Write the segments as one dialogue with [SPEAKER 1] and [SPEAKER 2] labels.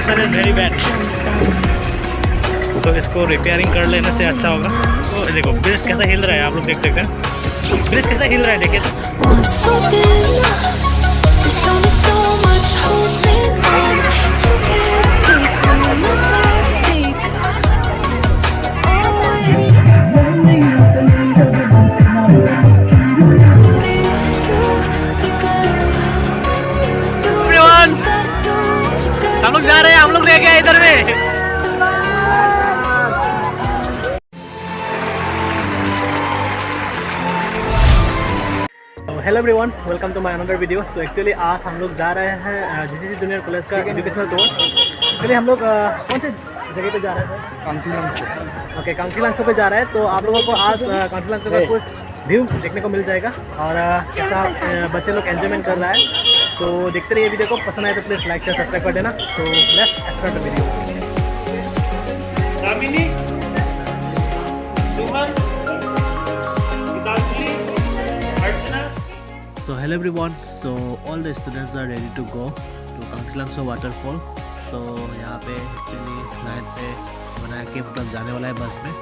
[SPEAKER 1] Condition is very bad, तो इसको repairing कर लेने से अच्छा होगा। तो देखो ब्रिज कैसा हिल रहा है, आप लोग देख सकते हैं ब्रिज कैसा हिल रहा है, देखिए तो। हम लोग जा रहे हैं, हम लोग रह गए इधर में। Hello everyone, welcome to my another video. So actually आज हम लोग जा रहे हैं जीसीसी जूनियर कॉलेज का एजुकेशनल टूर। एक्चुअली हम लोग कौन से जगह पे जा रहे हैं? कांकीलांसो। ओके, कांकीलांसो पे जा रहे हैं। तो आप लोगों को आज कांकीलांसो का कुछ व्यू देखने को मिल जाएगा और कैसा बच्चे लोग एंजॉयमेंट कर रहा है। तो देखते रहिए वीडियो को, पसंद आए तो प्लीज़ लाइक शेयर सब्सक्राइब कर देना। तो let's start the video. So hello everyone, so all the students are ready to go to Kankilangso waterfall. So यहाँ पे एक्चुअली लाइन पे बना के मतलब जाने वाला है बस में।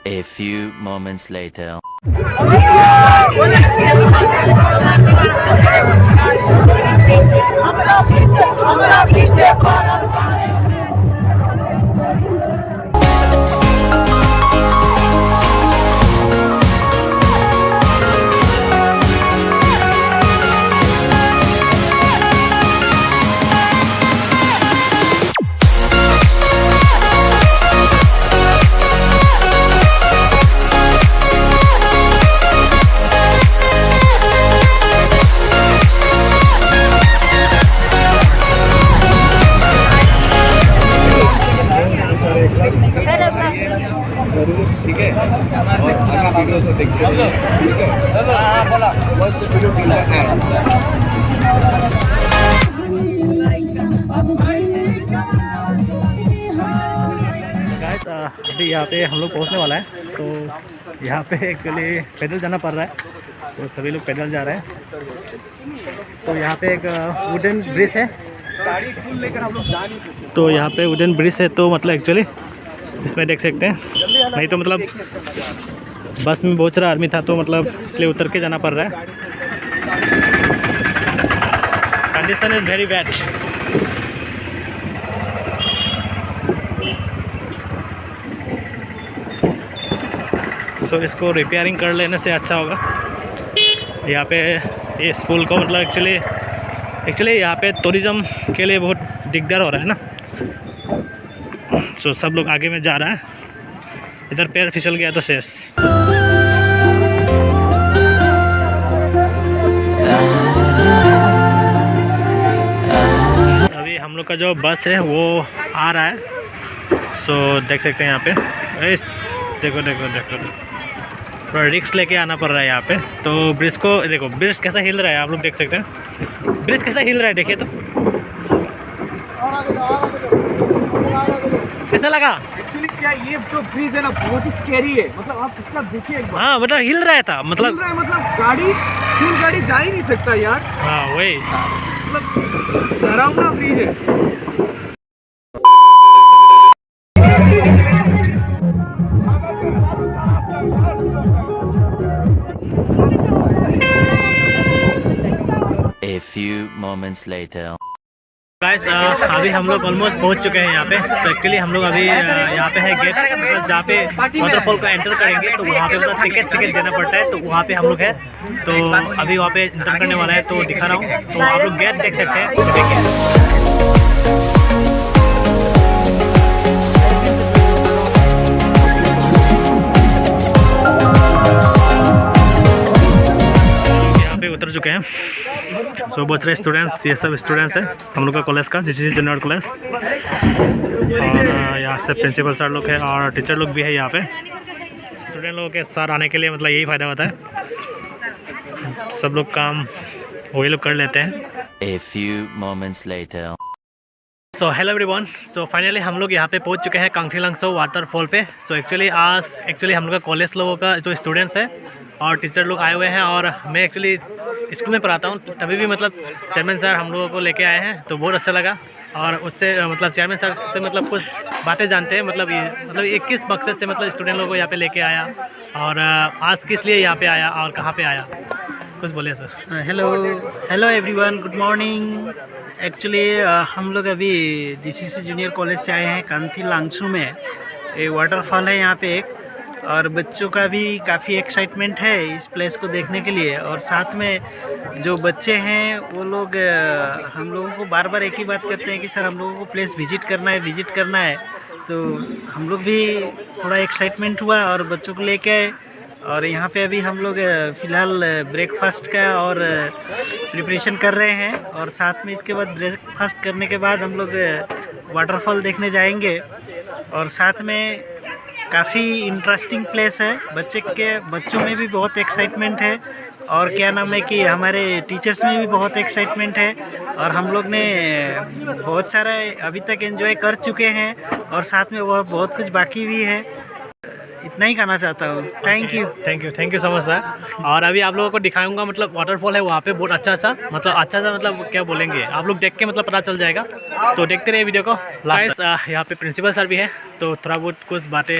[SPEAKER 2] A few moments later.
[SPEAKER 3] ठीक है, और आगे वीडियो से देखते हैं। ठीक है, चलो बोला मस्त वीडियो ठीक है।
[SPEAKER 1] गाइस अभी यहाँ पे हम लोग पहुँचने वाला है। तो यहाँ पे एक्चुअली पैदल जाना पड़ रहा है, तो सभी लोग पैदल जा रहे हैं। तो यहाँ पे एक वुडन ब्रिज है,
[SPEAKER 3] गाड़ी फुल लेकर हम लोग जा नहीं सकते।
[SPEAKER 1] तो यहाँ पे वुडन ब्रिज है। तो मतलब एक्चुअली इसमें देख सकते हैं, नहीं तो मतलब बस में बहुत सारा आदमी था, तो मतलब इसलिए उतर के जाना पड़ रहा है। Condition is very bad. So इसको रिपेयरिंग कर लेने से अच्छा होगा। यहाँ पे ये स्कूल को मतलब एक्चुअली यहाँ पे टूरिज़्म के लिए बहुत दिक्कत हो रहा है ना। सो सब लोग आगे में जा रहा है, इधर पैर फिसल गया तो शेष। अभी हम लोग का जो बस है वो आ रहा है। सो देख सकते हैं यहाँ पे, देखो देखो देखो, थोड़ा रिक्स लेके आना पड़ रहा है यहाँ पे। तो ब्रिज को देखो, ब्रिज कैसा हिल रहा है, आप लोग देख सकते हैं ब्रिज कैसा हिल रहा है, देखिए तो। कैसा लगा?
[SPEAKER 3] एक्चुअली क्या ये जो ब्रिज है ना बहुत ही स्कैरी है, मतलब आप इसका देखिए एक बार।
[SPEAKER 1] हाँ मतलब हिल रहा था, मतलब
[SPEAKER 3] हिल रहा है, मतलब गाड़ी फुल गाड़ी जा ही नहीं सकता यार।
[SPEAKER 1] हाँ वही,
[SPEAKER 3] मतलब डरावना ब्रिज है।
[SPEAKER 2] A few moments later.
[SPEAKER 1] Guys अभी हम लोग ऑलमोस्ट पहुंच चुके हैं यहाँ पे। सो एक्चुअली हम लोग अभी यहाँ पे है गेट, मतलब जहाँ पे वाटरफॉल को एंटर करेंगे तो वहाँ पे मतलब टिकट देना पड़ता है। तो वहाँ पे हम लोग है, तो अभी वहाँ पे एंटर करने वाला है, तो दिखा रहा हूँ। तो आप लोग गेट देख सकते हैं, देखिए। यहाँ पे उतर चुके हैं। सो बहुत सारे स्टूडेंट्स, ये सब स्टूडेंट्स हैं हम लोग का कॉलेज का, जीसीसी जूनियर कॉलेज। और यहाँ से प्रिंसिपल सर लोग हैं और टीचर लोग भी है यहाँ पे। स्टूडेंट लोगों के साथ आने के लिए मतलब यही फ़ायदा होता है, सब लोग काम वही लोग कर लेते हैं।
[SPEAKER 2] A few moments later.
[SPEAKER 1] So hello everyone, so finally हम लोग यहाँ पे पहुँच चुके हैं कांगथी लंगसो वाटरफॉल पे। सो एक्चुअली हम लोग का कॉलेज लोगों का जो स्टूडेंट्स हैं और टीचर लोग आए हुए हैं, और मैं एक्चुअली स्कूल में पढ़ाता हूँ, तभी भी मतलब चेयरमैन सर हम लोगों को लेके आए हैं, तो बहुत अच्छा लगा। और उससे मतलब चेयरमैन सर से मतलब कुछ बातें जानते हैं, मतलब ये किस मकसद से मतलब स्टूडेंट लोगों को यहाँ पे लेके आया, और आज किस लिए यहाँ पे आया और कहाँ पे आया, कुछ बोलिए sir.
[SPEAKER 4] Hello everyone, good morning. Actually हम लोग अभी जीसीसी जूनियर कॉलेज से आए हैं कांगथी लांगसू में। एक वाटरफॉल है यहाँ पे एक, और बच्चों का भी काफ़ी एक्साइटमेंट है इस प्लेस को देखने के लिए। और साथ में जो बच्चे हैं वो लोग हम लोगों को बार बार एक ही बात करते हैं कि सर हम लोगों को प्लेस विज़िट करना है। तो हम लोग भी थोड़ा एक्साइटमेंट हुआ और बच्चों को लेके आए। और यहाँ पे अभी हम लोग फ़िलहाल ब्रेकफास्ट का और प्रिपरेशन कर रहे हैं, और साथ में इसके बाद ब्रेकफास्ट करने के बाद हम लोग वाटरफॉल देखने जाएंगे। और साथ में काफ़ी इंटरेस्टिंग प्लेस है, बच्चों में भी बहुत एक्साइटमेंट है, और क्या नाम है कि हमारे टीचर्स में भी बहुत एक्साइटमेंट है, और हम लोग ने बहुत सारा अभी तक एंजॉय कर चुके हैं, और साथ में वह बहुत कुछ बाकी भी है। इतना ही कहना चाहता हूँ। Thank you
[SPEAKER 1] so much sir. और अभी आप लोगों को दिखाऊंगा, मतलब वाटरफॉल है वहाँ पे बहुत अच्छा मतलब क्या बोलेंगे, आप लोग देख के मतलब पता चल जाएगा, तो देखते रहिए वीडियो को लास्ट। यहाँ पे प्रिंसिपल सर भी है, तो थोड़ा बहुत कुछ बातें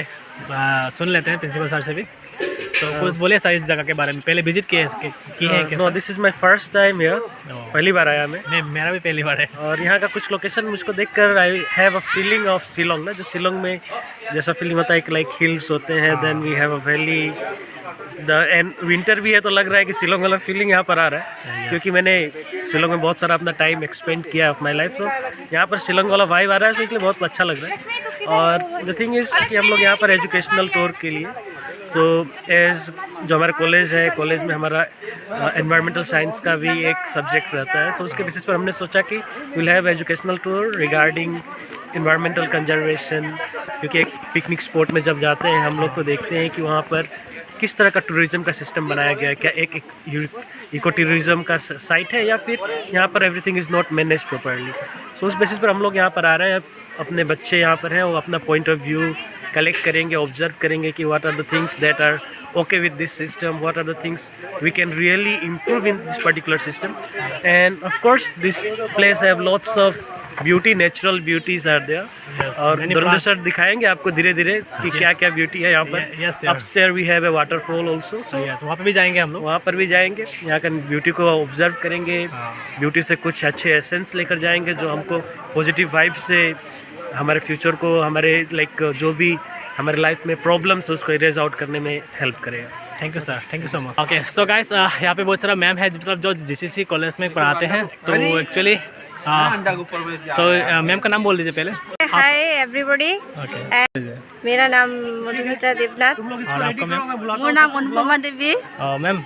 [SPEAKER 1] सुन लेते हैं प्रिंसिपल सर से भी। तो कुछ बोलिए सर इस जगह के बारे में, पहले विजिट की है
[SPEAKER 5] no, this is my first time here. पहली बार आया मैं।
[SPEAKER 1] नहीं, मेरा भी पहली बार है।
[SPEAKER 5] और यहाँ का कुछ लोकेशन मुझको देखकर I have a feeling of Shillong ना, जो शिलोंग में जैसा फीलिंग होता है कि लाइक हिल्स होते हैं, then we have a valley, and winter भी है, तो लग रहा है कि शिलोंग वाला फीलिंग यहाँ पर आ रहा है। क्योंकि मैंने शिलोंग में बहुत सारा अपना टाइम एक्सपेंड किया ऑफ माई लाइफ, तो यहाँ पर शिलोंग वाला वाइब आ रहा है, तो इसलिए बहुत अच्छा लग रहा है। और द थिंग इज़ कि हम लोग यहाँ पर एजुकेशनल टूर के लिए, सो एज जो हमारा कॉलेज है, कॉलेज में हमारा एनवायरमेंटल साइंस का भी एक सब्जेक्ट रहता है, तो उसके बेसिस पर हमने सोचा कि will have educational tour regarding environmental conservation. क्योंकि एक पिकनिक स्पॉट में जब जाते हैं हम लोग, तो देखते हैं कि वहाँ पर किस तरह का टूरिज़्म का सिस्टम बनाया गया है, क्या एक इको टूरिज़्म का साइट है, या फिर यहाँ पर everything is not manage properly. So उस बेसिस पर हम लोग यहाँ पर आ रहे हैं, अपने बच्चे यहाँ पर हैं, वो अपना पॉइंट ऑफ व्यू कलेक्ट करेंगे, ऑब्जर्व करेंगे कि what are the things that are okay with this system, what are the things we can really improve in this particular system. And of course this place have lots of beauty, natural beauties are there. और Dharmendra sir दिखाएंगे आपको धीरे धीरे कि क्या क्या beauty है यहाँ पर। Upstair we have a waterfall also, so
[SPEAKER 1] वहाँ पे भी जाएंगे हम लोग,
[SPEAKER 5] वहाँ पर भी जाएंगे, यहाँ का ब्यूटी को ऑब्जर्व करेंगे, ब्यूटी से कुछ अच्छे एसेंस लेकर जाएंगे जो हमको पॉजिटिव वाइब से हमारे फ्यूचर को, हमारे लाइक जो भी हमारे लाइफ में प्रॉब्लम्स है उसको इरेज आउट करने में हेल्प करेगा।
[SPEAKER 1] Thank you sir, thank you so much. Okay, so guys यहाँ पे बहुत सारा मैम है मतलब जो जीसीसी कॉलेज में पढ़ाते हैं, तो एक्चुअली सो मैम का नाम बोल दीजिए पहले।
[SPEAKER 6] हाय एवरीबॉडी, मेरा नाम मधुमिता देवनाथ।
[SPEAKER 1] और आपका मैम?
[SPEAKER 6] मेरा नाम अनुपमा देवी।
[SPEAKER 1] मैम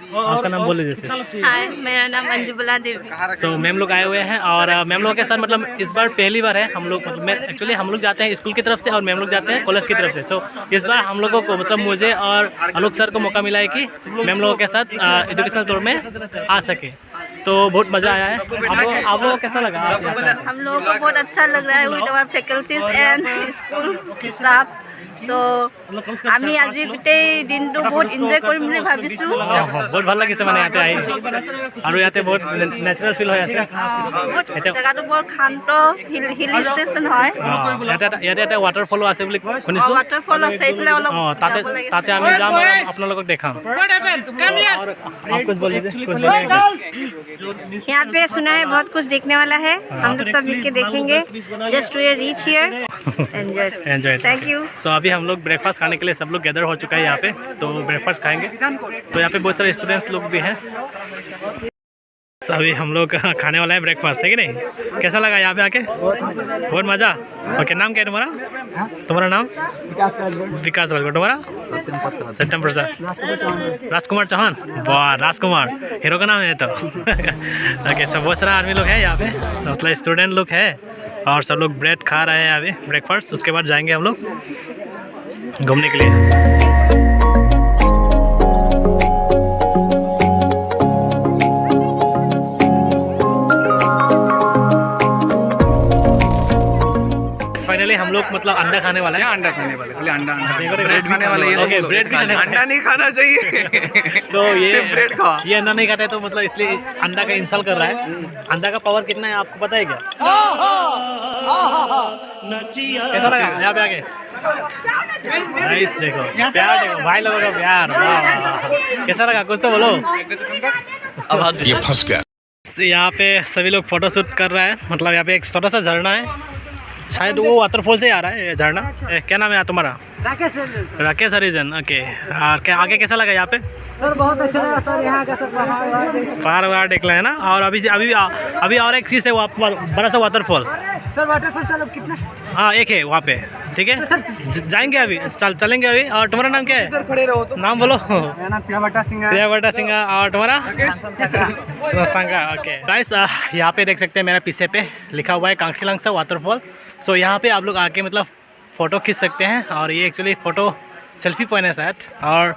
[SPEAKER 1] आपका नाम बोल दीजिए।
[SPEAKER 6] हाय, मेरा नाम अंजुबला देवी।
[SPEAKER 1] सो मैम लोग आए हुए हैं, और मैम लोगों के साथ मतलब इस बार पहली बार है हम लोग, मतलब एक्चुअली हम लोग जाते हैं स्कूल की तरफ से और मैम लोग जाते हैं कॉलेज की तरफ से। सो इस बार हम लोगों को मतलब मुझे और आलोक सर को मौका मिला है कि मैम लोगों के साथ एजुकेशनल टूर में आ सके, तो बहुत मज़ा आया है। आप लोगों को कैसा लगा?
[SPEAKER 6] हम लोगों को बहुत अच्छा लग रहा है with our faculties and school staff. So আমি আজি গোটেই দিনটো বহুত এনজয় কৰিম বুলি ভাবিছোঁ।
[SPEAKER 1] বহুত ভাল লাগিছে মানে ইয়াতে আহি, আৰু ইয়াতে বহুত নেচাৰেল ফিল হৈ আছে।
[SPEAKER 6] জেগাটো বৰ শান্ত, হিল ষ্টেচন হয়।
[SPEAKER 1] ইয়াতে এটা ৱাটাৰফলো আছে বুলি শুনিছোঁ।
[SPEAKER 6] ৱাটাৰফল আছে, এইফালে অলপ
[SPEAKER 1] তাতে আমি যাম আৰু আপোনালোকক দেখাম।
[SPEAKER 6] यहाँ पे सुना है बहुत कुछ देखने वाला है, हम लोग सब मिलके देखेंगे। Just we reach here, enjoy. Thank you.
[SPEAKER 1] So अभी हम लोग ब्रेकफास्ट खाने के लिए सब लोग गैदर हो चुका है यहाँ पे, तो ब्रेकफास्ट खाएंगे। तो यहाँ पे बहुत सारे स्टूडेंट्स लोग भी हैं। अभी हम लोग खाने वाला है ब्रेकफास्ट, है कि नहीं? कैसा लगा यहाँ पे आके? बहुत मज़ा। ओके, नाम क्या है तुम्हारा? तुम्हारा नाम? विकास राजगुड़। तुम्हारा? सत्यम प्रसाद। राजकुमार चौहान। वाह, राजकुमार हीरो का नाम है तो। ओके, अच्छा, बहुत सारा आदमी लोग हैं यहाँ पे, मतलब स्टूडेंट लोग हैं और सब लोग ब्रेड खा रहे हैं अभी ब्रेकफास्ट। उसके बाद जाएंगे हम लोग घूमने के लिए। फाइनली हम लोग मतलब अंडा खाने वाला है।
[SPEAKER 3] अंडा खाने वाले, खाली अंडा
[SPEAKER 1] ब्रेड खाने वाले। ओके, ब्रेड भी खाने वाले।
[SPEAKER 3] अंडा नहीं खाना चाहिए।
[SPEAKER 1] So ये
[SPEAKER 3] सिर्फ ब्रेड खाओ।
[SPEAKER 1] ये अंडा नहीं खाता है तो मतलब इसलिए अंडा का इंसल्ट कर रहा है। अंडा का पावर कितना है आपको पता है क्या? कैसा लगा यहाँ पे आके? नाइस, देखो प्यार, देखो भाई लोगों का प्यार। वाह, वाह। कैसा लगा कुछ तो बोलो।
[SPEAKER 7] ये फंस गया।
[SPEAKER 1] यहाँ पे सभी लोग फोटो शूट कर रहा है, मतलब यहाँ पे एक छोटा सा झरना है, शायद वो वाटरफॉल से आ रहा है ये झरना। क्या नाम है तुम्हारा? राकेश हरिजन। ओके, और क्या आगे कैसा लगा यहाँ पे?
[SPEAKER 8] सर बहुत अच्छा लगा सर, यहाँ का सर
[SPEAKER 1] पहाड़ वहाड़ देख रहे हैं ना। और अभी और एक चीज़ है, वो बड़ा सा वाटरफॉल।
[SPEAKER 8] सर वाटरफॉल सर अब कितना?
[SPEAKER 1] हाँ, एक है वहाँ पे, ठीक है। जाएंगे अभी, चलेंगे अभी। और तुम्हारा नाम क्या है?
[SPEAKER 3] खड़े रहो तो।
[SPEAKER 1] नाम बोलो।
[SPEAKER 8] मेरा नाम प्रियावटा सिंह है।
[SPEAKER 1] प्रियावटा सिंह। और तुम्हारा? संगा। ओके गाइस, यहाँ पे देख सकते हैं मेरा पीछे पे लिखा हुआ है कांखीलंगसा वाटरफॉल। सो यहाँ पे आप लोग आके मतलब फ़ोटो खींच सकते हैं। और ये एक्चुअली फ़ोटो सेल्फी पॉइंट है शायद। और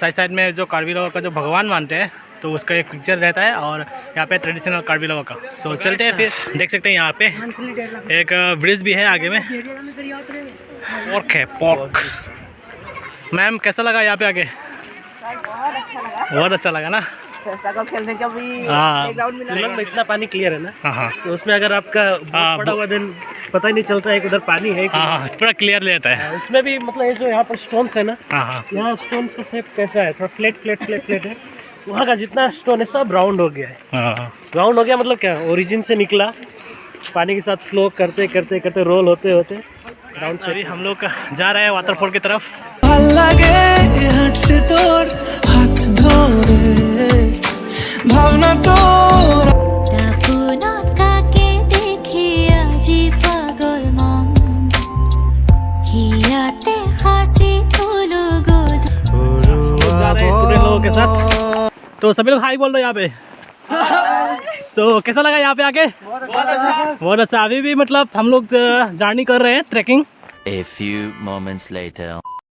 [SPEAKER 1] साइड में जो कार्बी लोगों का जो भगवान मानते हैं तो उसका एक पिक्चर रहता है, और यहाँ पे ट्रेडिशनल कार्बी लोगों का। सो चलते हैं फिर। देख सकते हैं यहाँ पे एक ब्रिज भी है आगे में। पोर्क है, पोर्क। मैम कैसा लगा यहाँ पे आके? बहुत अच्छा लगा ना।
[SPEAKER 6] खेलने का भी
[SPEAKER 1] हाँ,
[SPEAKER 5] शिलोंग में इतना पानी क्लियर है ना,
[SPEAKER 1] हाँ,
[SPEAKER 5] तो उसमें अगर आपका
[SPEAKER 1] हाँ,
[SPEAKER 5] पड़ा हुआ दिन पता ही नहीं चलता है कि उधर पानी है कि
[SPEAKER 1] हाँ, पूरा क्लियर रहता है।
[SPEAKER 5] उसमें भी मतलब ये जो यहाँ पर स्टोन्स है ना,
[SPEAKER 1] हाँ,
[SPEAKER 5] यहाँ स्टोन का शेप कैसा है, थोड़ा फ्लैट है। वहाँ का जितना स्टोन है सब राउंड हो गया है।
[SPEAKER 1] हाँ।
[SPEAKER 5] राउंड हो गया मतलब क्या, ओरिजिन से निकला, पानी के साथ फ्लो करते रोल होते राउंड से।
[SPEAKER 1] अभी हम लोग जा रहे हैं वाटरफॉल की तरफ। स्टूडेंट लोगों के साथ तो सभी लोग हाई बोल दो यहाँ पे। सो कैसा लगा यहाँ पे आके? बहुत अच्छा। अभी भी मतलब हम लोग जर्नी कर रहे हैं, trekking.
[SPEAKER 2] A few moments later.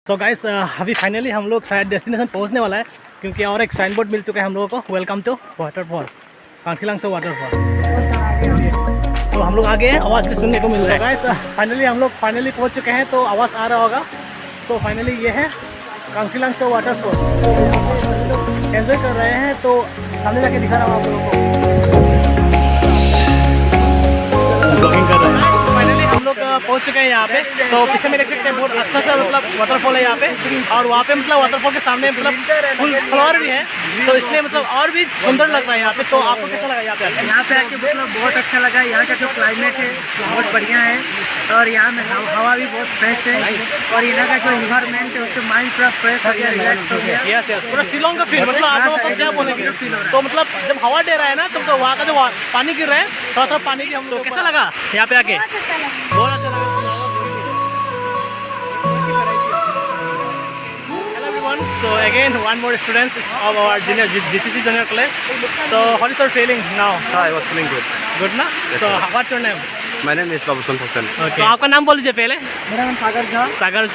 [SPEAKER 1] So guys, अभी फाइनली हम लोग शायद डेस्टिनेशन पहुँचने वाला है, क्योंकि और एक साइन बोर्ड मिल चुका है हम लोगों को, वेलकम टू वाटरफॉल, कांखीलंगसा वाटरफॉल। तो हम लोग आगे आवाज़ भी सुनने को मिल रहा है। गाइस, फाइनली हम लोग पहुँच चुके हैं, तो आवाज़ आ रहा होगा। तो फाइनली ये है कांखीलंगसा वाटरफॉल। एंजॉय कर रहे हैं, तो सामने जाके दिखा रहा हूँ आप लोगों को। ब्लॉगिंग कर रहे हैं। फाइनली हम लोग पहुंच चुके हैं यहाँ पे। तो पीछे में देख सकते हैं बहुत अच्छा सा मतलब वाटरफॉल है यहाँ पे। और वहाँ पे मतलब वाटरफॉल के सामने मतलब फुल फ्लावर भी है, तो इसलिए मतलब और भी सुंदर लग रहा है यहाँ पे। तो आपको कैसा लगा यहाँ पे आके?
[SPEAKER 8] यहाँ पे आके मतलब बहुत अच्छा लगा। यहाँ का जो क्लाइमेट है बहुत बढ़िया है, और यहाँ में हवा भी बहुत फ्रेश है, और यहाँ का जो इन्वायरमेंट है उससे माइंड पूरा फ्रेश हो गया, रिलैक्स हो गया।
[SPEAKER 1] यस, पूरा शिलोंग का फील। मतलब आप लोगों को क्या बोलेंगे, तो मतलब जब हवा दे रहा है ना, तो वहाँ का जो पानी गिर रहा है, थोड़ा पानी की हम लोग, कैसा लगा यहाँ पे आके? बहुत अच्छा लगा। So again, one more student of our GCC Junior College. So how is your feeling now?
[SPEAKER 3] I was feeling good.
[SPEAKER 1] Good ना? So what's your name?
[SPEAKER 3] My name is Babu Hussain.
[SPEAKER 1] Okay. तो आपका नाम बोल लीजिए पहले।
[SPEAKER 8] मेरा नाम सागर झा।
[SPEAKER 1] सागर।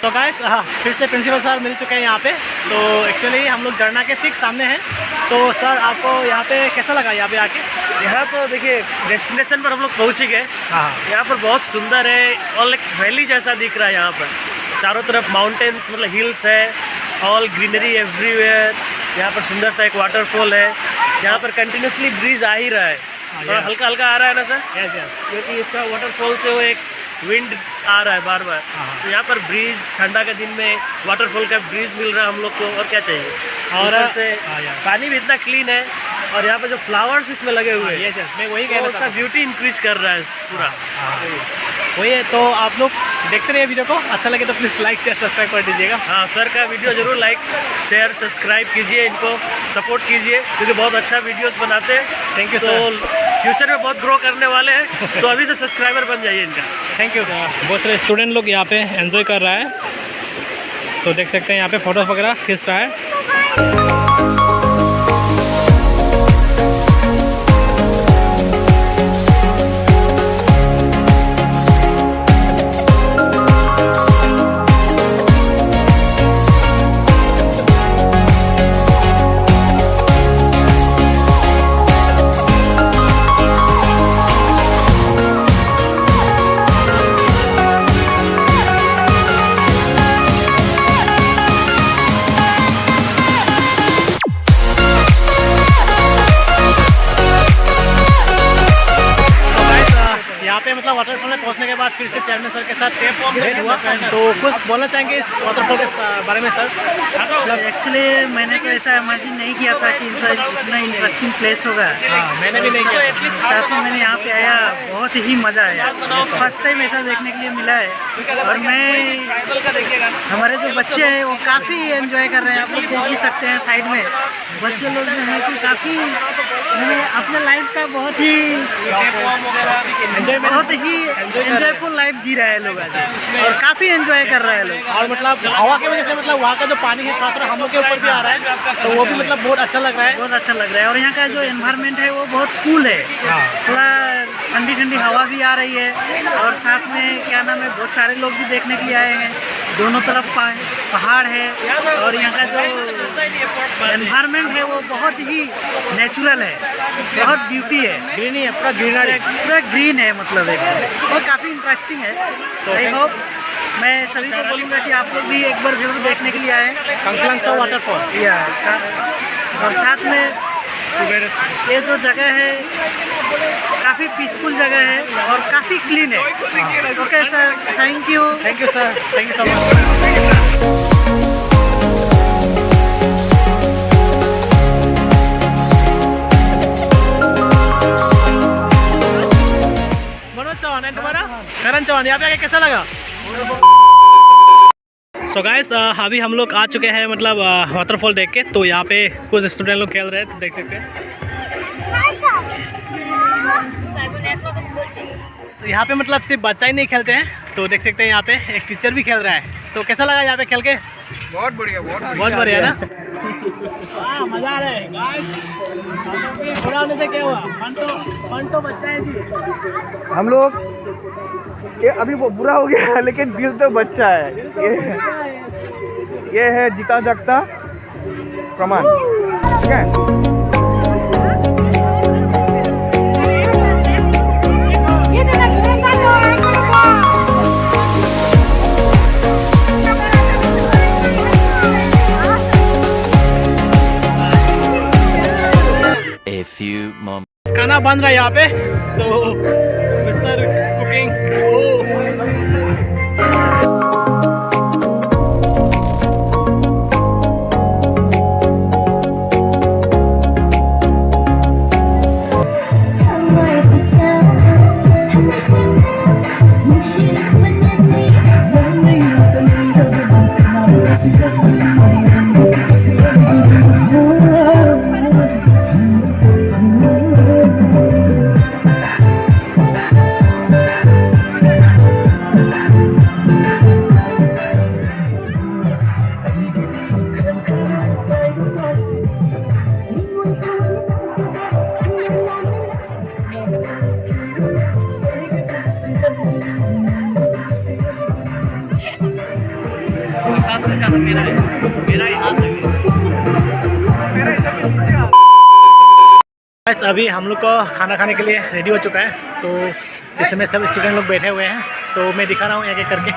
[SPEAKER 1] तो गाइस, फिर से प्रिंसिपल सर मिल चुके हैं यहाँ पे। तो एक्चुअली हम लोग झरना के ठीक सामने हैं। तो सर आपको यहाँ पे कैसा लगा यहाँ पे आके?
[SPEAKER 5] यहाँ तो देखिए डेस्टिनेशन पर हम लोग पहुँच ही गए।
[SPEAKER 1] हाँ,
[SPEAKER 5] यहाँ पर बहुत सुंदर है, और एक वैली जैसा दिख रहा है। यहाँ पर चारों तरफ माउंटेन्स मतलब हिल्स है, ऑल ग्रीनरी एवरीवेयर। यहाँ पर सुंदर सा एक वाटरफॉल है। यहाँ पर कंटिन्यूसली ब्रीज आ ही रहा है, थोड़ा हल्का हल्का आ रहा है ना सर?
[SPEAKER 1] यस,
[SPEAKER 5] क्योंकि इसका वाटरफॉल से वो एक विंड आ रहा है बार बार। तो यहाँ पर ब्रीज, ठंडा के दिन में वाटरफॉल का ब्रीज मिल रहा है हम लोग को, और क्या चाहिए। और से पानी भी इतना क्लीन है, और यहाँ पर जो फ्लावर्स इसमें लगे हुए हैं,
[SPEAKER 1] मैं वही कह रहा था,
[SPEAKER 5] उसका ब्यूटी इंक्रीज कर रहा है पूरा।
[SPEAKER 1] वही है। तो आप लोग देखते रहिए वीडियो को, अच्छा लगे तो प्लीज़ लाइक शेयर सब्सक्राइब कर दीजिएगा।
[SPEAKER 5] हाँ, सर का वीडियो जरूर लाइक शेयर सब्सक्राइब कीजिए, इनको सपोर्ट कीजिए क्योंकि बहुत अच्छा वीडियोस बनाते हैं।
[SPEAKER 1] थैंक यू
[SPEAKER 5] तो
[SPEAKER 1] सर।
[SPEAKER 5] फ्यूचर में बहुत ग्रो करने वाले हैं, तो अभी से सब्सक्राइबर बन जाइए इनका।
[SPEAKER 1] Thank you. बहुत सारे स्टूडेंट लोग यहाँ पे एंजॉय कर रहा है। सो देख सकते हैं यहाँ पे फोटो वगैरह खींच रहा है। यहाँ पे मतलब वाटरफॉल में पहुँचने के बाद फिर से चेयरमैन सर के साथ भेंट हुआ। तो कुछ बोलना चाहेंगे इस वाटरफॉल के बारे में सर?
[SPEAKER 8] एक्चुअली मैंने तो ऐसा इमेजिन नहीं किया था कि इतना इंटरेस्टिंग प्लेस होगा।
[SPEAKER 1] हाँ, मैंने भी नहीं किया।
[SPEAKER 8] साथ में मैंने यहाँ पे आया, बहुत ही मज़ा आया। फर्स्ट टाइम ऐसा देखने के लिए मिला है और मैं हमारे जो बच्चे हैं वो काफ़ी एंजॉय कर रहे हैं। आप लोग देख ही सकते हैं साइड में बच्चे लोग जो हैं कि काफ़ी अपने लाइफ का बहुत ही एंजॉयफुल लाइफ जी रहा है लोग आज, और काफ़ी एंजॉय कर रहा है लोग।
[SPEAKER 1] और मतलब हवा की वजह से मतलब वहाँ का जो पानी है थोड़ा हम लोग के ऊपर भी आ रहा है, तो वो भी मतलब बहुत अच्छा लग रहा है।
[SPEAKER 8] बहुत अच्छा लग रहा है और यहाँ का जो एनवायरनमेंट है वो बहुत कूल है। थोड़ा ठंडी ठंडी हवा भी आ रही है और साथ में क्या नाम है, बहुत सारे लोग भी देखने के लिए आए हैं। दोनों तरफ पहाड़ है और यहाँ का जो एनवायरनमेंट है वो बहुत ही नेचुरल है, बहुत ब्यूटी है,
[SPEAKER 1] ग्रीन है, पूरा ग्रीनरी,
[SPEAKER 8] पूरा ग्रीन है मतलब एकदम, और काफ़ी इंटरेस्टिंग है। तो आई होप मैं सभी को बोलूँगा कि आप लोग भी एक बार जरूर देखने के लिए आए
[SPEAKER 1] कंकलांसो वाटरफॉल।
[SPEAKER 8] या और साथ में ये जो जगह है काफ़ी पीसफुल जगह है और काफ़ी क्लीन है। Okay sir, thank you.
[SPEAKER 1] Thank you sir, thank you so much. Manoj Chauhan है तुम्हारा? करण चौहान। यहाँ पे आके कैसा लगा? सो गाइस अभी हम लोग आ चुके हैं मतलब वाटरफॉल देख के। तो यहाँ पे कुछ स्टूडेंट लोग खेल रहे हैं, तो देख सकते हैं। तो यहाँ पे मतलब सिर्फ बच्चा ही नहीं खेलते हैं, तो देख सकते हैं यहाँ पे एक टीचर भी खेल रहा है। तो कैसा लगा यहाँ पे खेल के?
[SPEAKER 3] बहुत बढ़िया,
[SPEAKER 1] बहुत बढ़िया ना। मजा आ रहा है गाइस। बुरा होने से क्या हुआ? फन तो बच्चा है जी।
[SPEAKER 3] हम लोग ये अभी वो बुरा हो गया लेकिन दिल तो बच्चा है। ये है जीता जागता प्रमाण, ठीक है।
[SPEAKER 2] A few moments.
[SPEAKER 1] खाना बन रहा है यहाँ पे। सो मिस्टर कुकिंग। अभी हम लोग को खाना खाने के लिए रेडी हो चुका है। तो इस समय सब स्टूडेंट लोग बैठे हुए हैं, तो मैं दिखा रहा हूँ एक एक करके।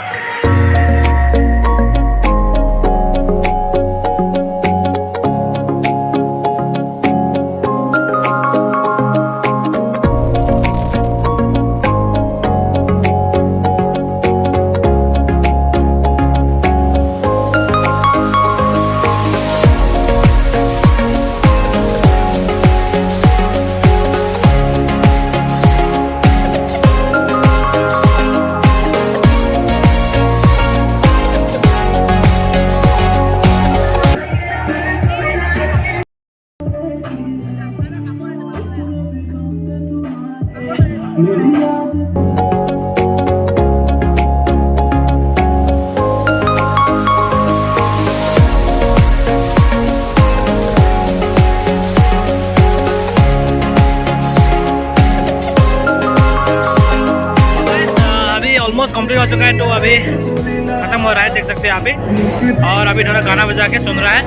[SPEAKER 1] अभी ऑलमोस्ट कंप्लीट हो चुका है, तो अभी खत्म हो रहा है, देख सकते हैं यहाँ पे। और अभी थोड़ा गाना बजा के सुन रहा है।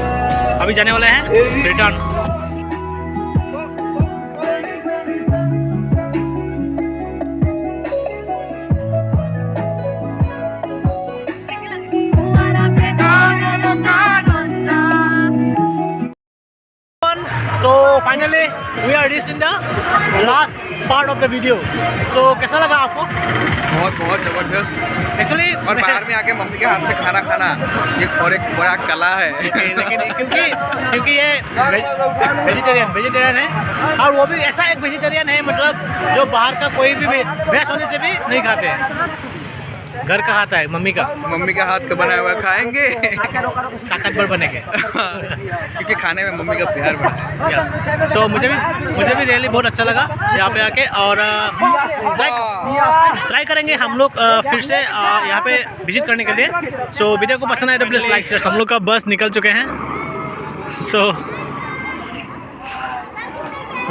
[SPEAKER 1] अभी जाने वाले हैं return. So finally we are reached in the last part of the video. So कैसा लगा आपको?
[SPEAKER 3] बहुत बहुत जबरदस्त
[SPEAKER 1] Actually
[SPEAKER 3] और बाहर में आके मम्मी के हाथ से खाना खाना ये और एक बड़ा कला है।
[SPEAKER 1] लेकिन क्योंकि ये वेजिटेरियन है, और वो भी ऐसा एक वेजिटेरियन है मतलब जो बाहर का कोई भी भैंस होने से भी नहीं खाते हैं। घर का हाथ है मम्मी का
[SPEAKER 3] हाथ का बनाया हुआ खाएंगे
[SPEAKER 1] ताकतवर बनेंगे।
[SPEAKER 3] क्योंकि खाने में मम्मी का प्यार बड़ा है।
[SPEAKER 1] सो मुझे भी रियली बहुत अच्छा लगा यहाँ पे आके, और ट्राई करेंगे हम लोग फिर से यहाँ पे विजिट करने के लिए। सो वीडियो को पसंद आए तो प्लीज़ लाइक शेयर। हम लोग का बस निकल चुके हैं। सो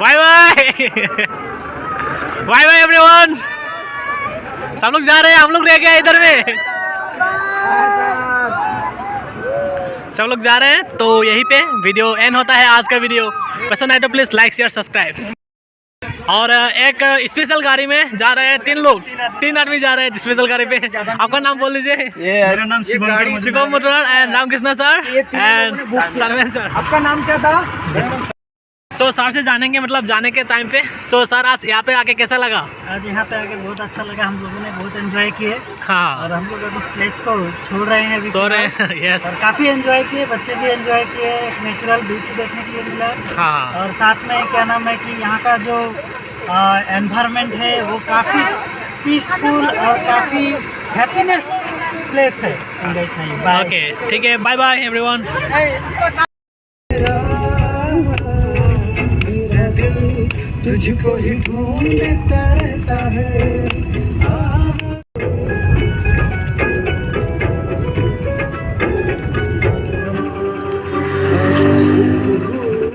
[SPEAKER 1] बाय बाय एवरीवन। सब लोग जा रहे हैं, हम लोग रह गए इधर में। सब लोग जा रहे हैं, तो यहीं पे वीडियो एंड होता है आज का वीडियो। पसंद आए तो प्लीज़ लाइक शेयर सब्सक्राइब। और एक स्पेशल गाड़ी में जा रहे हैं 3 आदमी जा रहे हैं स्पेशल गाड़ी पे। आपका नाम बोल लीजिए।
[SPEAKER 8] मेरा नाम
[SPEAKER 1] Shivam Motwal and Ramkrishna sir and Sarven sir.
[SPEAKER 3] आपका नाम क्या था?
[SPEAKER 1] सो सर से जानेंगे मतलब जाने के टाइम पे। सो सर आज यहाँ पे आके कैसा लगा?
[SPEAKER 8] आज यहाँ पे आके बहुत अच्छा लगा, हम लोगों ने बहुत एंजॉय किए।
[SPEAKER 1] हाँ,
[SPEAKER 8] और हम लोग अब इस प्लेस को छोड़ रहे हैं अभी,
[SPEAKER 1] सो रहे हैं। यस,
[SPEAKER 8] और काफ़ी एंजॉय किए, बच्चे भी एंजॉय किए, एक नेचुरल ब्यूटी देखने के लिए मिला।
[SPEAKER 1] हाँ,
[SPEAKER 8] और साथ में क्या नाम है कि यहाँ का जो एनवायरनमेंट है वो काफ़ी पीसफुल और काफ़ी हैप्पीनेस प्लेस है। बाय।
[SPEAKER 1] ओके ठीक है, बाय बाय एवरीवन।
[SPEAKER 8] तुझको ही ढूंढता रहता है।